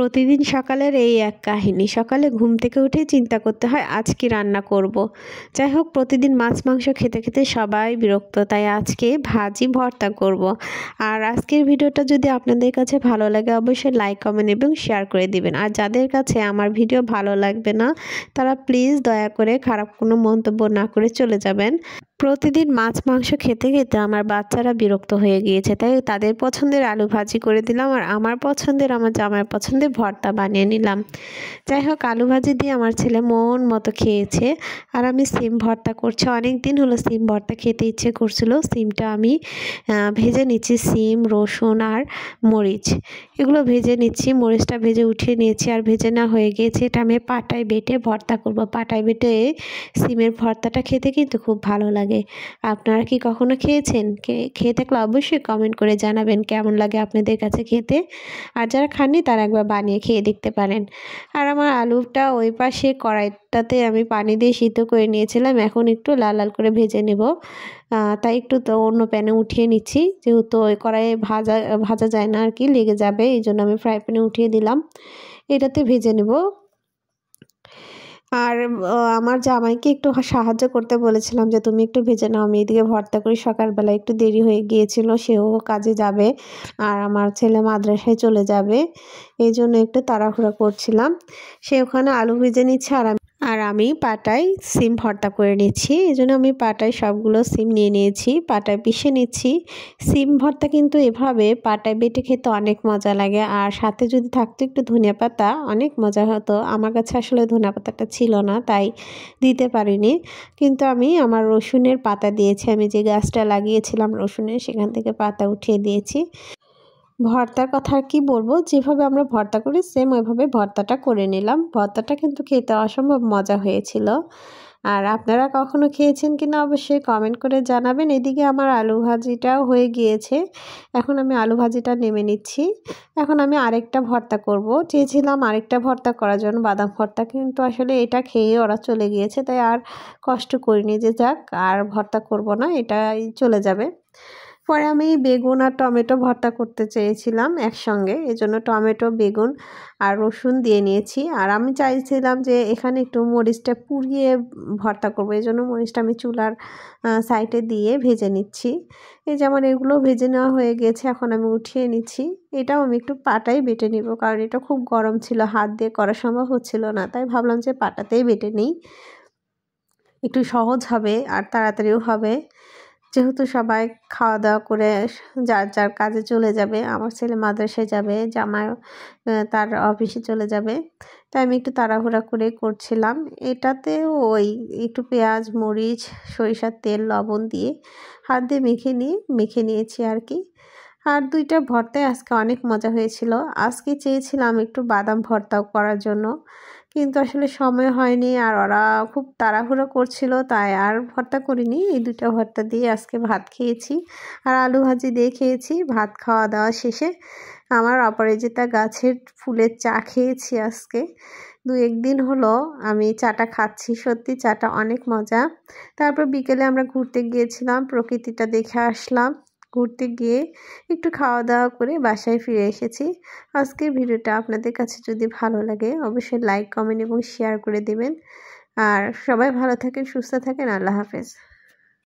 প্রতিদিন সকালের এই এক কাহিনী। সকালে ঘুম থেকে উঠেই চিন্তা করতে হয় আজ কি রান্না করব। যাই হোক, প্রতিদিন মাছ মাংস খেতে খেতে সবাই বিরক্ত, তাই আজকে ভাজি ভর্তা করব। আর আজকের ভিডিওটা যদি আপনাদের কাছে ভালো লাগে অবশ্যই লাইক কমেন্ট এবং শেয়ার করে দিবেন। আর যাদের কাছে আমার ভিডিও ভালো লাগবে না তারা প্লিজ দয়া করে খারাপ কোনো মন্তব্য না করে চলে যাবেন। প্রতিদিন মাছ মাংস খেতে খেতে আমার বাচ্চারা বিরক্ত হয়ে গিয়েছে, তাই তাদের পছন্দের আলু ভাজি করে দিলাম আর আমার জামাইয়ের পছন্দের ভর্তা বানিয়ে নিলাম। যাই হোক, আলু ভাজি দিয়ে আমার ছেলে মন মতো খেয়েছে। আর আমি সিম ভর্তা করছি, অনেক দিন হলো সিম ভর্তা খেতে ইচ্ছে করছিল। সিমটা আমি ভেজে নিচ্ছি, সিম রসুন আর মরিচ এগুলো ভেজে নিচ্ছি। মরিচটা ভেজে উঠিয়ে নিয়েছি আর ভেজে না হয়ে গিয়েছে, এটা আমি পাটায় বেটে ভর্তা করব। পাটায় বেটে সিমের ভর্তাটা খেতে কিন্তু খুব ভালো লাগে। আপনারা কি কখনো খেয়েছেন? খেয়ে থাকলে অবশ্যই কমেন্ট করে জানাবেন কেমন লাগে আপনাদের কাছে খেতে। আর যারা খাননি তারা একবার বানিয়ে খেয়ে দেখতে পারেন। আর আমার আলুটা ওই পাশে কড়াইটাতে আমি পানি দিয়ে সিদ্ধ করে নিয়েছিলাম, এখন একটু লাল লাল করে ভেজে নেব। তাই একটু তো অন্য প্যানে উঠিয়ে নিচ্ছি, যেহেতু ওই কড়াইয়ে ভাজা যায় না আর কি, লেগে যাবে, এই জন্য আমি ফ্রাই প্যানে উঠিয়ে দিলাম। এটাতে ভেজে নেব। আর আমার জামাইকে একটু সাহায্য করতে বলেছিলাম যে তুমি একটু ভেজে নাও, আমি এদিকে ভর্তা করি। সকালবেলা একটু দেরি হয়ে গিয়েছিল, সেও কাজে যাবে আর আমার ছেলে মাদ্রাসায় চলে যাবে, এই জন্য একটু তাড়াহুড়া করছিলাম। সে ওখানে আলু ভেজে নিচ্ছে আর আমি পাটায় সিম ভর্তা করে নিচ্ছি। এই জন্য আমি পাটায় সবগুলো সিম নিয়ে নিয়েছি, পাটায় পিষে নিচ্ছি। সিম ভর্তা কিন্তু এভাবে পাটায় বেটে খেতে অনেক মজা লাগে, আর সাথে যদি থাকতো একটু ধনিয়া পাতা অনেক মজা হতো। আমার কাছে আসলে ধনিয়া পাতাটা ছিল না তাই দিতে পারিনি, কিন্তু আমি আমার রসুনের পাতা দিয়েছি। আমি যে গাছটা লাগিয়েছিলাম রসুনের, সেখান থেকে পাতা উঠিয়ে দিয়েছি। ভর্তার কথা আর কি বলবো, যেভাবে আমরা ভর্তা করি সেম ওইভাবে ভর্তাটা করে নিলাম। ভর্তাটা কিন্তু খেতে অসম্ভব মজা হয়েছিল। আর আপনারা কখনো খেয়েছেন কিনা অবশ্যই কমেন্ট করে জানাবেন। এদিকে আমার আলু ভাজিটাও হয়ে গিয়েছে, এখন আমি আলু ভাজিটা নেমে নিচ্ছি। এখন আমি আরেকটা ভর্তা করব, চেয়েছিলাম আরেকটা ভর্তা করার জন্য বাদাম ভর্তা, কিন্তু আসলে এটা খেয়ে ওরা চলে গিয়েছে, তাই আর কষ্ট করিনি যে যাক আর ভর্তা করব না, এটাই চলে যাবে। পরে আমি বেগুন আর টমেটো ভর্তা করতে চেয়েছিলাম একসঙ্গে, এজন্য টমেটো বেগুন আর রসুন দিয়ে নিয়েছি। আর আমি চাইছিলাম যে এখানে একটু মরিচটা পুড়িয়ে ভর্তা করবো, এই জন্য মরিচটা আমি চুলার সাইডে দিয়ে ভেজে নিচ্ছি। এই যেমন এগুলো ভেজে নেওয়া হয়ে গেছে, এখন আমি উঠিয়ে নিচ্ছি। এটাও আমি একটু পাটাই বেটে নিব, কারণ এটা খুব গরম ছিল, হাত দিয়ে করা সম্ভব হচ্ছিল না, তাই ভাবলাম যে পাটাতেই বেটে নিই, একটু সহজ হবে আর তাড়াতাড়িও হবে। যেহেতু সবাই খাওয়া দাওয়া করে যার যার কাজে চলে যাবে, আমার ছেলে মাদ্রাসায় যাবে, জামাই তার অফিসে চলে যাবে, তাই আমি একটু তাড়াহুড়া করে করছিলাম। এটাতে ওই একটু পেঁয়াজ মরিচ সরিষার তেল লবণ দিয়ে হাত দিয়ে মেখে নিয়েছি আর কি। আর দুইটা ভর্তাই আজকে অনেক মজা হয়েছিল। আজকে চেয়েছিলাম একটু বাদাম ভর্তাও করার জন্য, কিন্তু আসলে সময় হয়নি আর ওরা খুব তাড়াহুড়ো করছিল, তাই আর ভর্তা করিনি। এই দুটো ভর্তা দিয়ে আজকে ভাত খেয়েছি আর আলু ভাজি দিয়ে খেয়েছি। ভাত খাওয়া দাওয়া শেষে আমার অপরাজিতা গাছের ফুলের চা খেয়েছি আজকে। 2-1 দিন হলো আমি চাটা খাচ্ছি, সত্যি চাটা অনেক মজা। তারপর বিকেলে আমরা ঘুরতে গিয়েছিলাম, প্রকৃতিটা দেখে আসলাম। ঘুরতে গিয়ে একটু খাওয়া দাওয়া করে বাসায় ফিরে এসেছি। আজকের ভিডিওটা আপনাদের কাছে যদি ভালো লাগে অবশ্যই লাইক কমেন্ট এবং শেয়ার করে দিবেন। আর সবাই ভালো থাকেন, সুস্থ থাকেন। আল্লাহ হাফেজ।